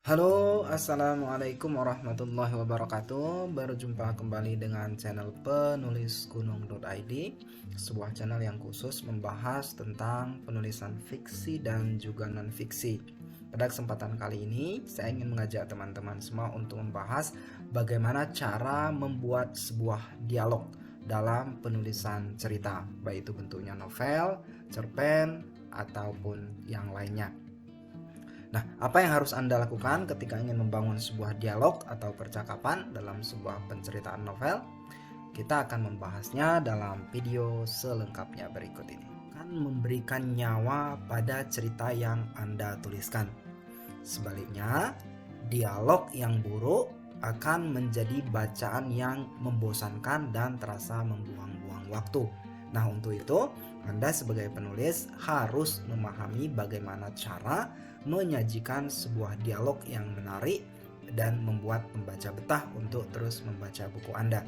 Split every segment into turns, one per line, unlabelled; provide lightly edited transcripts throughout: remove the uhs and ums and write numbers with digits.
Halo, assalamualaikum warahmatullahi wabarakatuh. Berjumpa kembali dengan channel penulis gunung.id, sebuah channel yang khusus membahas tentang penulisan fiksi dan juga non-fiksi. Pada kesempatan kali ini, saya ingin mengajak teman-teman semua untuk membahas bagaimana cara membuat sebuah dialog dalam penulisan cerita, baik itu bentuknya novel, cerpen, ataupun yang lainnya. Nah, apa yang harus Anda lakukan ketika ingin membangun sebuah dialog atau percakapan dalam sebuah penceritaan novel? Kita akan membahasnya dalam video selengkapnya berikut ini. Akan memberikan nyawa pada cerita yang Anda tuliskan. Sebaliknya, dialog yang buruk akan menjadi bacaan yang membosankan dan terasa membuang-buang waktu. Nah, untuk itu, Anda sebagai penulis harus memahami bagaimana cara menyajikan sebuah dialog yang menarik dan membuat pembaca betah untuk terus membaca buku Anda.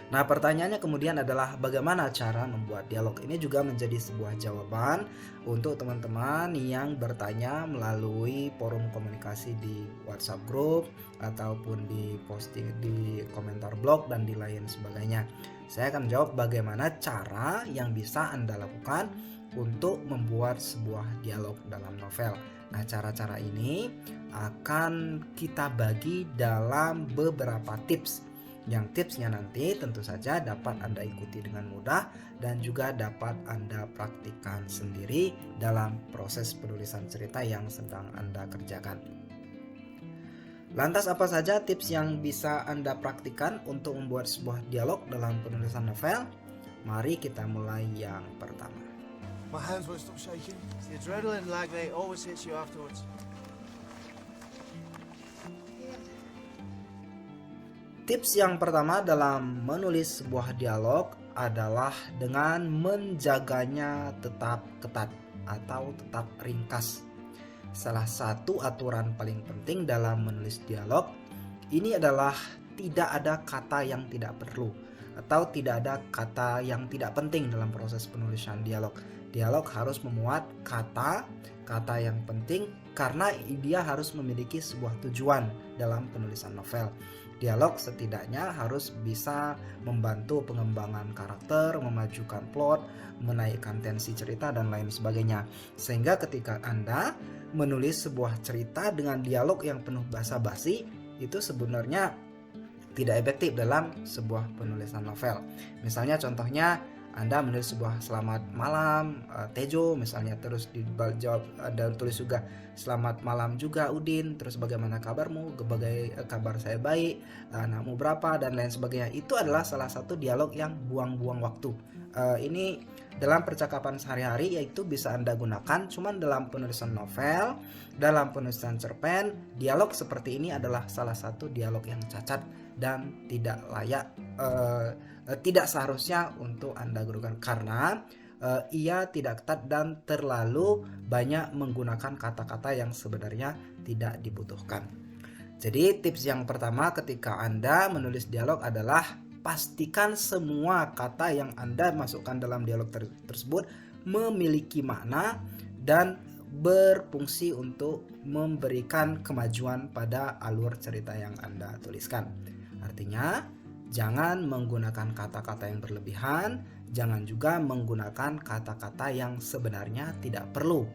Nah, pertanyaannya kemudian adalah bagaimana cara membuat dialog. Ini juga menjadi sebuah jawaban untuk teman-teman yang bertanya melalui forum komunikasi di WhatsApp group ataupun di posting di komentar blog dan di lain sebagainya. Saya akan jawab bagaimana cara yang bisa Anda lakukan untuk membuat sebuah dialog dalam novel. Nah, cara-cara ini akan kita bagi dalam beberapa tips. Yang tipsnya nanti tentu saja dapat Anda ikuti dengan mudah dan juga dapat Anda praktikkan sendiri dalam proses penulisan cerita yang sedang Anda kerjakan. Lantas apa saja tips yang bisa Anda praktikkan untuk membuat sebuah dialog dalam penulisan novel? Mari kita mulai yang pertama.
My hands won't stop shaking.
It's the adrenaline lag, mate, always hits you afterwards.
Tips yang pertama dalam menulis sebuah dialog adalah dengan menjaganya tetap ketat atau tetap ringkas. Salah satu aturan paling penting dalam menulis dialog ini adalah tidak ada kata yang tidak perlu atau tidak ada kata yang tidak penting dalam proses penulisan dialog. Dialog harus memuat kata yang penting karena dia harus memiliki sebuah tujuan dalam penulisan novel. Dialog setidaknya harus bisa membantu pengembangan karakter, memajukan plot, menaikkan tensi cerita dan lain sebagainya. Sehingga ketika Anda menulis sebuah cerita dengan dialog yang penuh basa-basi, itu sebenarnya tidak efektif dalam sebuah penulisan novel. Misalnya contohnya Anda menulis sebuah selamat malam Tejo misalnya, terus dijawab Anda tulis juga selamat malam juga Udin, terus bagaimana kabarmu, kabar saya baik, anakmu berapa dan lain sebagainya. Itu adalah salah satu dialog yang buang-buang waktu. Ini dalam percakapan sehari-hari yaitu bisa Anda gunakan, cuman dalam penulisan novel, dalam penulisan cerpen, dialog seperti ini adalah salah satu dialog yang cacat dan tidak layak, tidak seharusnya untuk Anda gunakan karena ia tidak ketat dan terlalu banyak menggunakan kata-kata yang sebenarnya tidak dibutuhkan. Jadi tips yang pertama ketika Anda menulis dialog adalah pastikan semua kata yang Anda masukkan dalam dialog tersebut memiliki makna dan berfungsi untuk memberikan kemajuan pada alur cerita yang Anda tuliskan. Artinya, jangan menggunakan kata-kata yang berlebihan, jangan juga menggunakan kata-kata yang sebenarnya tidak perlu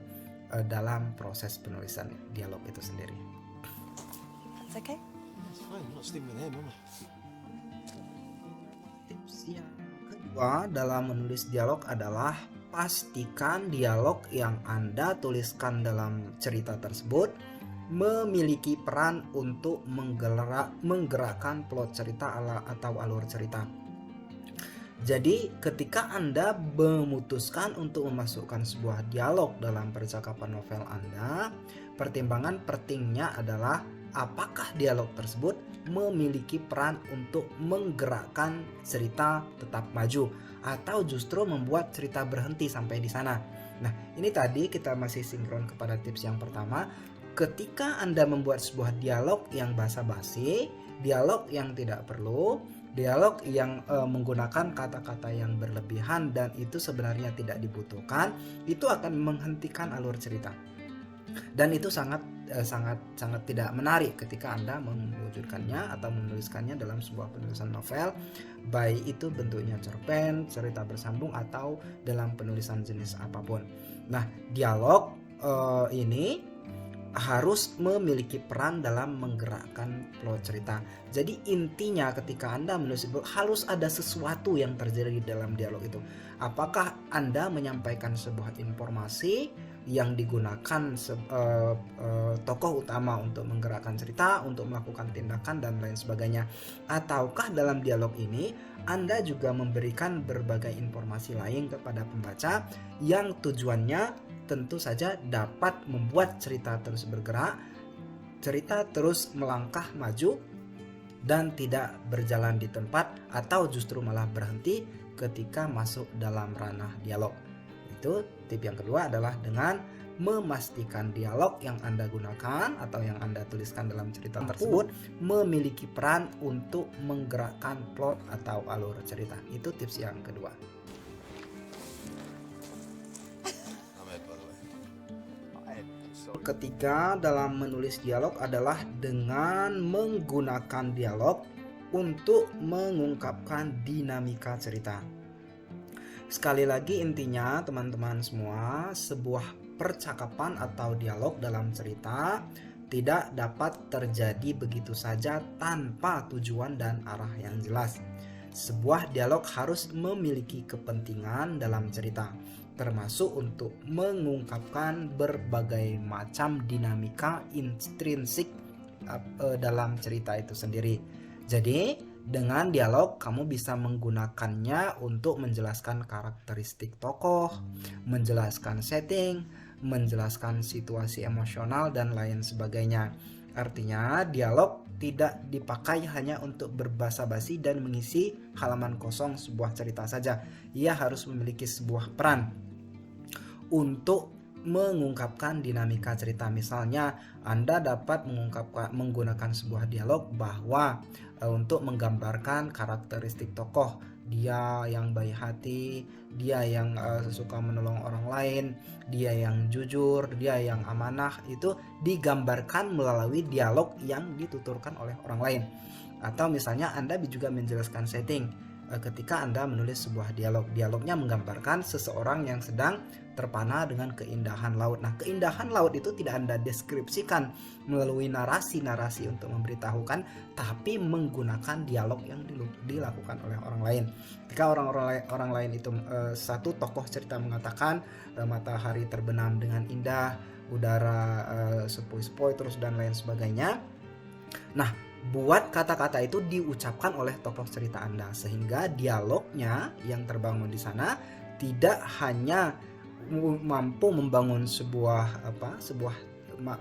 dalam proses penulisan dialog itu sendiri.
It's okay.
It's fine. I'm not sticking with him, am I?
Tips yang kedua dalam menulis dialog adalah pastikan dialog yang Anda tuliskan dalam cerita tersebut memiliki peran untuk menggerakkan plot cerita atau alur cerita. Jadi ketika Anda memutuskan untuk memasukkan sebuah dialog dalam percakapan novel Anda, pertimbangan pentingnya adalah apakah dialog tersebut memiliki peran untuk menggerakkan cerita tetap maju atau justru membuat cerita berhenti sampai di sana. Nah, ini tadi kita masih sinkron kepada tips yang pertama. Ketika Anda membuat sebuah dialog yang basa-basi, dialog yang tidak perlu, dialog yang menggunakan kata-kata yang berlebihan dan itu sebenarnya tidak dibutuhkan, itu akan menghentikan alur cerita. Dan itu sangat tidak menarik ketika Anda mewujudkannya atau menuliskannya dalam sebuah penulisan novel, baik itu bentuknya cerpen, cerita bersambung, atau dalam penulisan jenis apapun. Nah, dialog ini harus memiliki peran dalam menggerakkan plot cerita. Jadi intinya ketika Anda menulis dialog, harus ada sesuatu yang terjadi di dalam dialog itu. Apakah Anda menyampaikan sebuah informasi yang digunakan tokoh utama untuk menggerakkan cerita, untuk melakukan tindakan dan lain sebagainya, ataukah dalam dialog ini Anda juga memberikan berbagai informasi lain kepada pembaca yang tujuannya tentu saja dapat membuat cerita terus bergerak, cerita terus melangkah maju dan tidak berjalan di tempat atau justru malah berhenti ketika masuk dalam ranah dialog. Itu tip yang kedua adalah dengan memastikan dialog yang Anda gunakan atau yang Anda tuliskan dalam cerita tersebut memiliki peran untuk menggerakkan plot atau alur cerita. Itu tips yang kedua. Ketiga dalam menulis dialog adalah dengan menggunakan dialog untuk mengungkapkan dinamika cerita. Sekali lagi intinya teman-teman semua, sebuah percakapan atau dialog dalam cerita tidak dapat terjadi begitu saja tanpa tujuan dan arah yang jelas. Sebuah dialog harus memiliki kepentingan dalam cerita, termasuk untuk mengungkapkan berbagai macam dinamika intrinsik dalam cerita itu sendiri. Jadi dengan dialog kamu bisa menggunakannya untuk menjelaskan karakteristik tokoh, menjelaskan setting, menjelaskan situasi emosional dan lain sebagainya. Artinya dialog tidak dipakai hanya untuk berbasa-basi dan mengisi halaman kosong sebuah cerita saja. Ia harus memiliki sebuah peran untuk mengungkapkan dinamika cerita. Misalnya Anda dapat menggunakan sebuah dialog bahwa untuk menggambarkan karakteristik tokoh, dia yang baik hati, dia yang suka menolong orang lain, dia yang jujur, dia yang amanah, itu digambarkan melalui dialog yang dituturkan oleh orang lain. Atau misalnya Anda juga menjelaskan setting ketika Anda menulis sebuah dialog. Dialognya menggambarkan seseorang yang sedang terpana dengan keindahan laut. Nah, keindahan laut itu tidak Anda deskripsikan melalui narasi-narasi untuk memberitahukan, tapi menggunakan dialog yang dilakukan oleh orang lain. Ketika orang lain itu satu tokoh cerita mengatakan matahari terbenam dengan indah, udara sepoi-sepoi terus dan lain sebagainya. Nah, buat kata-kata itu diucapkan oleh tokoh cerita Anda sehingga dialognya yang terbangun di sana tidak hanya mampu membangun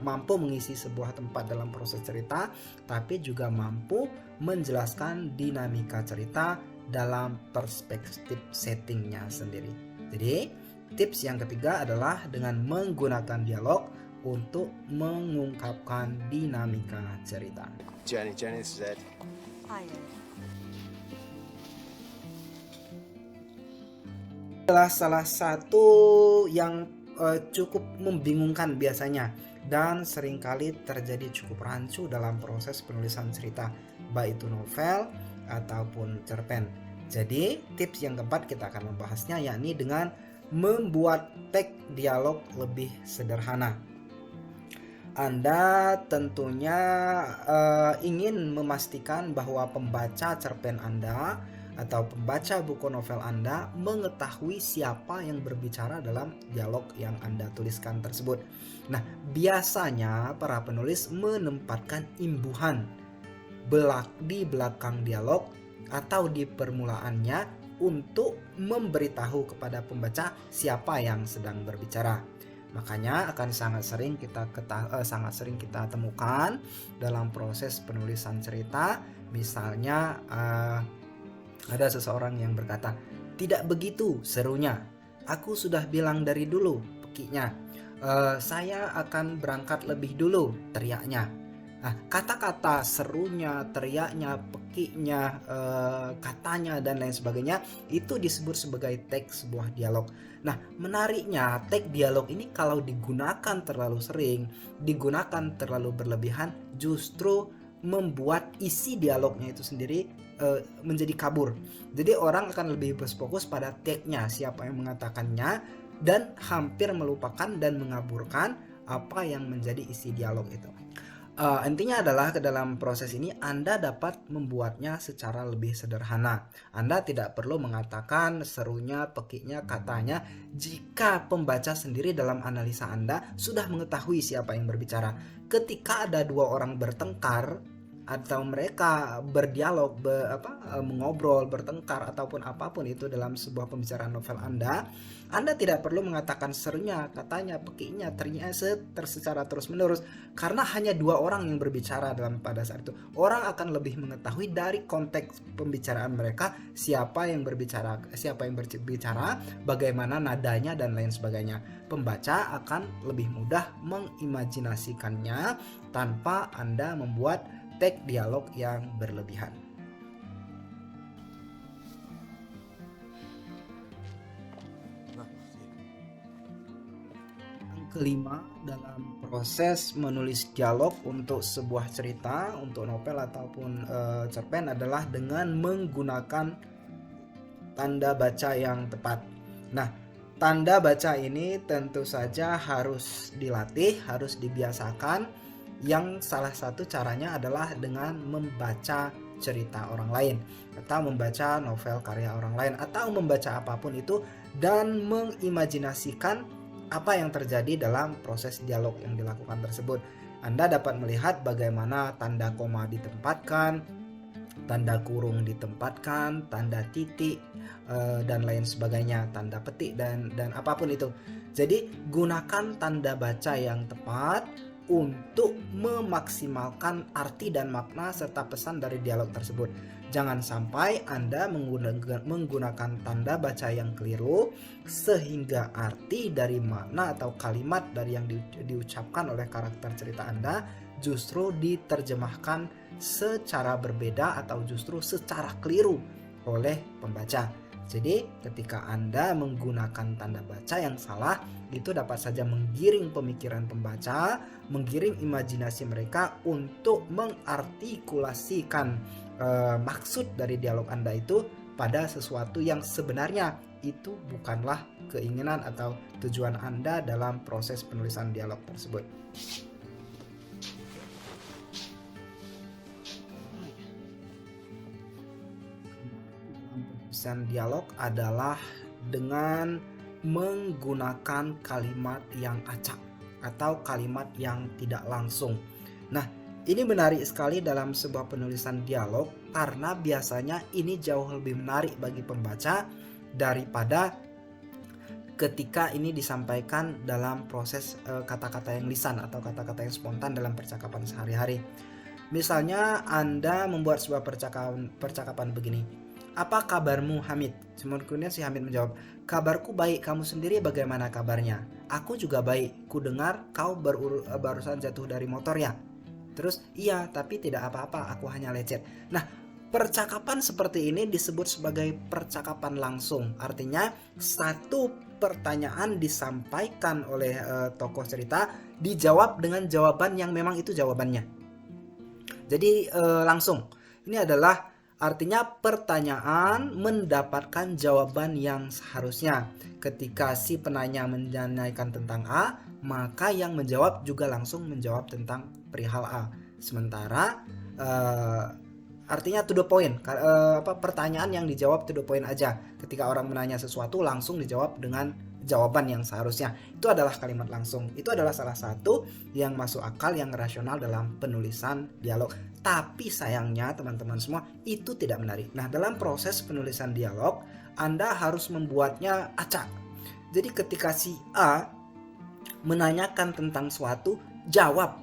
mampu mengisi sebuah tempat dalam proses cerita, tapi juga mampu menjelaskan dinamika cerita dalam perspektif settingnya sendiri. Jadi tips yang ketiga adalah dengan menggunakan dialog untuk mengungkapkan dinamika cerita.
Jenny, this is Ed.
Hi.
Adalah salah satu yang cukup membingungkan biasanya dan seringkali terjadi cukup rancu dalam proses penulisan cerita, baik itu novel ataupun cerpen. Jadi tips yang keempat kita akan membahasnya, yakni dengan membuat teks dialog lebih sederhana. Anda tentunya ingin memastikan bahwa pembaca cerpen Anda atau pembaca buku novel Anda mengetahui siapa yang berbicara dalam dialog yang Anda tuliskan tersebut. Nah, biasanya para penulis menempatkan imbuhan di belakang dialog atau di permulaannya untuk memberitahu kepada pembaca siapa yang sedang berbicara. Makanya akan sangat sering kita temukan dalam proses penulisan cerita. Misalnya ada seseorang yang berkata, "Tidak begitu serunya. Aku sudah bilang dari dulu," pekiknya. "Saya akan berangkat lebih dulu," teriaknya. Nah, kata-kata serunya, teriaknya, pekiknya, katanya dan lain sebagainya itu disebut sebagai teks sebuah dialog. Nah, menariknya teks dialog ini kalau digunakan terlalu sering, digunakan terlalu berlebihan, justru membuat isi dialognya itu sendiri menjadi kabur. Jadi orang akan lebih berfokus pada teksnya, siapa yang mengatakannya, dan hampir melupakan dan mengaburkan apa yang menjadi isi dialog itu. Intinya adalah ke dalam proses ini Anda dapat membuatnya secara lebih sederhana. Anda tidak perlu mengatakan serunya, pekiknya, katanya jika pembaca sendiri dalam analisa Anda sudah mengetahui siapa yang berbicara. Ketika ada dua orang bertengkar atau mereka berdialog, mengobrol, bertengkar ataupun apapun itu dalam sebuah pembicaraan novel Anda tidak perlu mengatakan serunya, katanya, pekiknya, teriaknya secara terus-menerus, karena hanya dua orang yang berbicara pada saat itu. Orang akan lebih mengetahui dari konteks pembicaraan mereka siapa yang berbicara, bagaimana nadanya dan lain sebagainya. Pembaca akan lebih mudah mengimajinasikannya tanpa Anda membuat teks dialog yang berlebihan. Yang kelima, dalam proses menulis dialog untuk sebuah cerita, untuk novel ataupun cerpen adalah dengan menggunakan tanda baca yang tepat. Nah, tanda baca ini tentu saja harus dilatih, harus dibiasakan. Yang salah satu caranya adalah dengan membaca cerita orang lain, atau membaca novel karya orang lain, atau membaca apapun itu dan mengimajinasikan apa yang terjadi dalam proses dialog yang dilakukan tersebut. Anda dapat melihat bagaimana tanda koma ditempatkan, tanda kurung ditempatkan, tanda titik dan lain sebagainya, tanda petik dan apapun itu. Jadi gunakan tanda baca yang tepat untuk memaksimalkan arti dan makna serta pesan dari dialog tersebut. Jangan sampai Anda menggunakan tanda baca yang keliru sehingga arti dari makna atau kalimat dari yang diucapkan oleh karakter cerita Anda justru diterjemahkan secara berbeda atau justru secara keliru oleh pembaca. Jadi ketika Anda menggunakan tanda baca yang salah, itu dapat saja menggiring pemikiran pembaca, menggiring imajinasi mereka untuk mengartikulasikan maksud dari dialog Anda itu pada sesuatu yang sebenarnya itu bukanlah keinginan atau tujuan Anda dalam proses penulisan dialog tersebut. Penulisan dialog adalah dengan menggunakan kalimat yang acak atau kalimat yang tidak langsung. Nah, ini menarik sekali dalam sebuah penulisan dialog karena biasanya ini jauh lebih menarik bagi pembaca daripada ketika ini disampaikan dalam proses kata-kata yang lisan atau kata-kata yang spontan dalam percakapan sehari-hari. Misalnya Anda membuat sebuah percakapan begini. Apa kabarmu, Hamid? Kemudian si Hamid menjawab, kabarku baik, kamu sendiri bagaimana kabarnya? Aku juga baik, ku dengar kau barusan jatuh dari motor ya? Terus, iya, tapi tidak apa-apa, aku hanya lecet. Nah, percakapan seperti ini disebut sebagai percakapan langsung. Artinya, satu pertanyaan disampaikan oleh tokoh cerita, dijawab dengan jawaban yang memang itu jawabannya. Jadi, langsung. Ini adalah artinya pertanyaan mendapatkan jawaban yang seharusnya. Ketika si penanya menanyakan tentang A, maka yang menjawab juga langsung menjawab tentang perihal A. Sementara artinya to the point, pertanyaan yang dijawab to the point aja. Ketika orang menanya sesuatu langsung dijawab dengan jawaban yang seharusnya. Itu adalah kalimat langsung. Itu adalah salah satu yang masuk akal, yang rasional dalam penulisan dialog. Tapi sayangnya teman-teman semua itu tidak menarik. Nah, dalam proses penulisan dialog Anda harus membuatnya acak. Jadi ketika si A menanyakan tentang suatu, jawab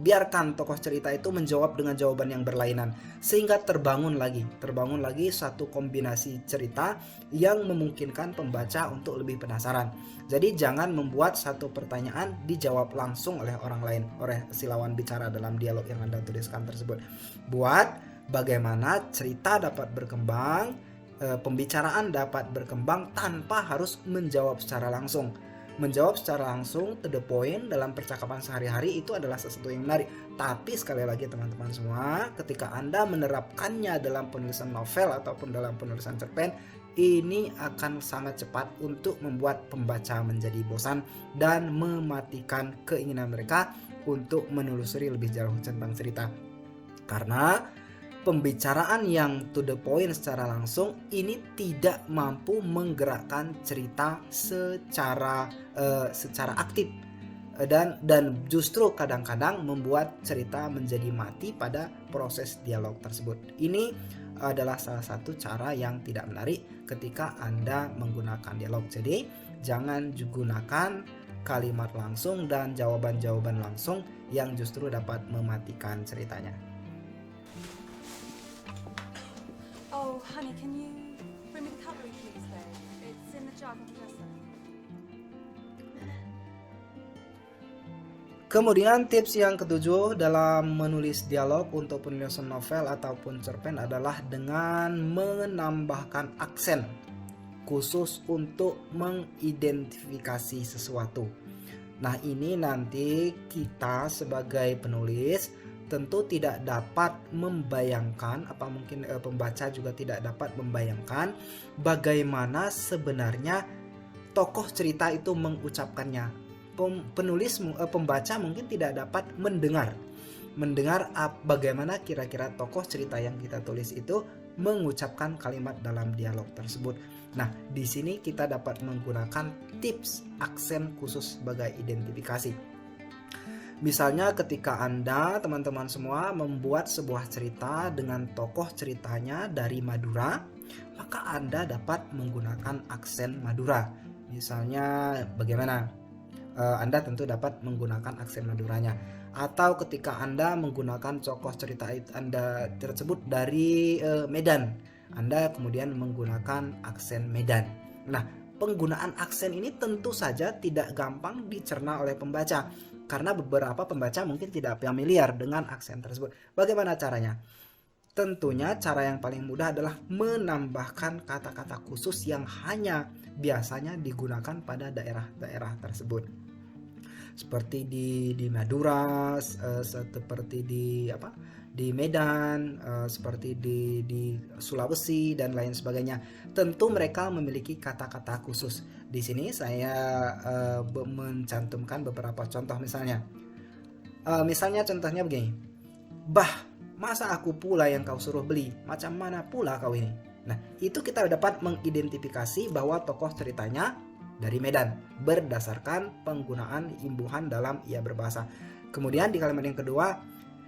biarkan tokoh cerita itu menjawab dengan jawaban yang berlainan, sehingga terbangun lagi satu kombinasi cerita yang memungkinkan pembaca untuk lebih penasaran. Jadi jangan membuat satu pertanyaan dijawab langsung oleh orang lain, oleh si lawan bicara dalam dialog yang Anda tuliskan tersebut. Buat bagaimana cerita dapat berkembang, pembicaraan dapat berkembang tanpa harus menjawab secara langsung. Menjawab secara langsung to the point dalam percakapan sehari-hari itu adalah sesuatu yang menarik. Tapi sekali lagi teman-teman semua, ketika Anda menerapkannya dalam penulisan novel ataupun dalam penulisan cerpen, ini akan sangat cepat untuk membuat pembaca menjadi bosan dan mematikan keinginan mereka untuk menelusuri lebih jauh tentang cerita. Karena pembicaraan yang to the point secara langsung ini tidak mampu menggerakkan cerita secara aktif, dan justru kadang-kadang membuat cerita menjadi mati pada proses dialog tersebut. Ini adalah salah satu cara yang tidak menarik ketika Anda menggunakan dialog. Jadi jangan gunakan kalimat langsung dan jawaban-jawaban langsung yang justru dapat mematikan ceritanya.
Oh, honey, can you bring me the cutlery, please, babe? It's in the jug on the dresser.
Kemudian tips yang ketujuh dalam menulis dialog untuk penulisan novel ataupun cerpen adalah dengan menambahkan aksen khusus untuk mengidentifikasi sesuatu. Nah, ini nanti kita sebagai penulis tentu tidak dapat membayangkan, pembaca juga tidak dapat membayangkan bagaimana sebenarnya tokoh cerita itu mengucapkannya. Pembaca mungkin tidak dapat mendengar bagaimana kira-kira tokoh cerita yang kita tulis itu mengucapkan kalimat dalam dialog tersebut. Nah, di sini kita dapat menggunakan tips aksen khusus sebagai identifikasi. Misalnya ketika Anda, teman-teman semua, membuat sebuah cerita dengan tokoh ceritanya dari Madura, maka Anda dapat menggunakan aksen Madura. Misalnya bagaimana? Anda tentu dapat menggunakan aksen Maduranya. Atau ketika Anda menggunakan tokoh cerita Anda tersebut dari Medan, Anda kemudian menggunakan aksen Medan. Nah, penggunaan aksen ini tentu saja tidak gampang dicerna oleh pembaca, karena beberapa pembaca mungkin tidak familiar dengan aksen tersebut. Bagaimana caranya? Tentunya cara yang paling mudah adalah menambahkan kata-kata khusus yang hanya biasanya digunakan pada daerah-daerah tersebut. Seperti di Madura, seperti di Medan, seperti di Sulawesi dan lain sebagainya. Tentu mereka memiliki kata-kata khusus. Di sini saya mencantumkan beberapa contoh misalnya. Misalnya contohnya begini. Bah, masa aku pula yang kau suruh beli? Macam mana pula kau ini? Nah, itu kita dapat mengidentifikasi bahwa tokoh ceritanya dari Medan berdasarkan penggunaan imbuhan dalam ia berbahasa. Kemudian di kalimat yang kedua,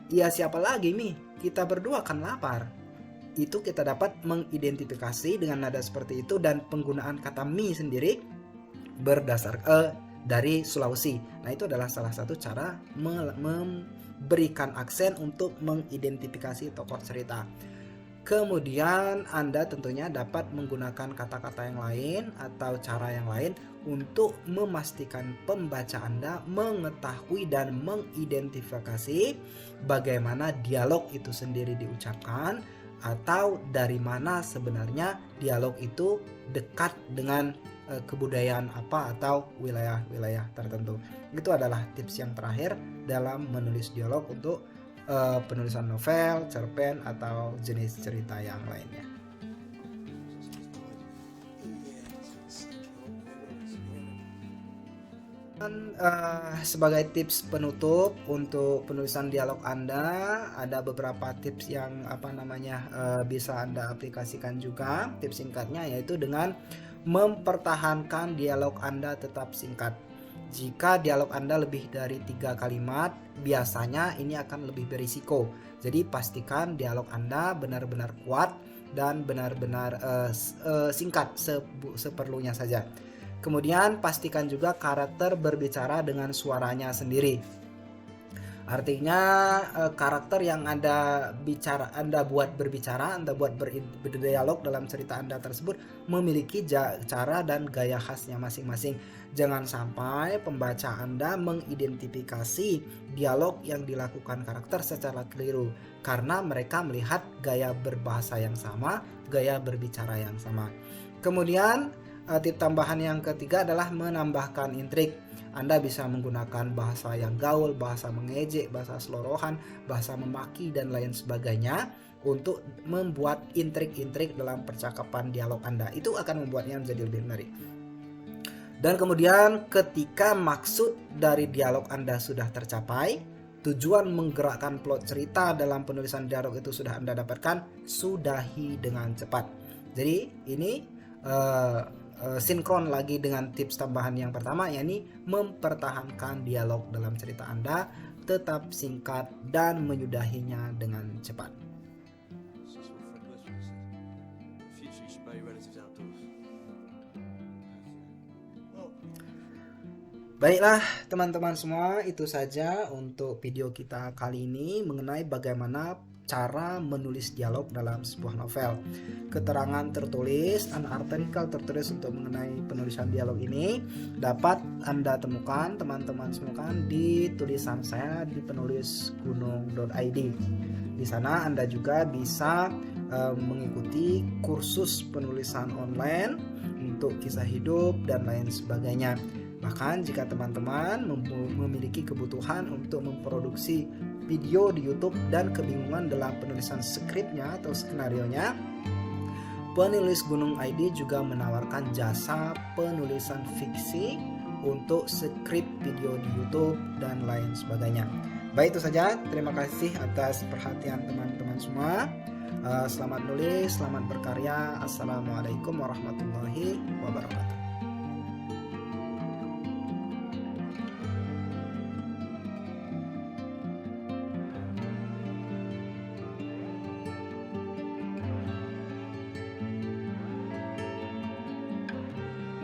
ya siapa lagi Mi? Kita berdua kan lapar. Itu kita dapat mengidentifikasi dengan nada seperti itu, dan penggunaan kata mi sendiri berdasar dari Sulawesi. Nah, itu adalah salah satu cara memberikan aksen untuk mengidentifikasi tokoh cerita. Kemudian Anda tentunya dapat menggunakan kata-kata yang lain atau cara yang lain untuk memastikan pembaca Anda mengetahui dan mengidentifikasi bagaimana dialog itu sendiri diucapkan, atau dari mana sebenarnya dialog itu dekat dengan kebudayaan apa atau wilayah-wilayah tertentu. Itu adalah tips yang terakhir dalam menulis dialog untuk penulisan novel, cerpen, atau jenis cerita yang lainnya. Dan sebagai tips penutup untuk penulisan dialog Anda, ada beberapa tips yang bisa Anda aplikasikan juga. Tips singkatnya yaitu dengan mempertahankan dialog Anda tetap singkat. Jika dialog Anda lebih dari 3 kalimat, biasanya ini akan lebih berisiko. Jadi pastikan dialog Anda benar-benar kuat dan benar-benar singkat seperlunya saja. Kemudian pastikan juga karakter berbicara dengan suaranya sendiri. Artinya karakter yang Anda buat berbicara, Anda buat berdialog dalam cerita Anda tersebut memiliki cara dan gaya khasnya masing-masing. Jangan sampai pembaca Anda mengidentifikasi dialog yang dilakukan karakter secara keliru karena mereka melihat gaya berbahasa yang sama, gaya berbicara yang sama. Kemudian tip tambahan yang ketiga adalah menambahkan intrik. Anda bisa menggunakan bahasa yang gaul, bahasa mengejek, bahasa selorohan, bahasa memaki, dan lain sebagainya untuk membuat intrik-intrik dalam percakapan dialog Anda. Itu akan membuatnya menjadi lebih menarik. Dan kemudian ketika maksud dari dialog Anda sudah tercapai, tujuan menggerakkan plot cerita dalam penulisan dialog itu sudah Anda dapatkan, sudahi dengan cepat. Jadi ini sinkron lagi dengan tips tambahan yang pertama, yakni mempertahankan dialog dalam cerita Anda tetap singkat dan menyudahinya dengan cepat.
That's what Fred Westwood said. In the future, you should bury your relatives outdoors.
Baiklah teman-teman semua, itu saja untuk video kita kali ini mengenai bagaimana cara menulis dialog dalam sebuah novel. Keterangan tertulis, artikel tertulis untuk mengenai penulisan dialog ini dapat Anda temukan, teman-teman semua, di tulisan saya di penulisgunung.id. Di sana Anda juga bisa mengikuti kursus penulisan online untuk kisah hidup dan lain sebagainya. Bahkan jika teman-teman memiliki kebutuhan untuk memproduksi video di YouTube dan kebingungan dalam penulisan skripnya atau skenarionya, Penulis Gunung ID juga menawarkan jasa penulisan fiksi untuk skrip video di YouTube dan lain sebagainya. Baik, itu saja. Terima kasih atas perhatian teman-teman semua. Selamat nulis, selamat berkarya. Assalamualaikum warahmatullahi wabarakatuh.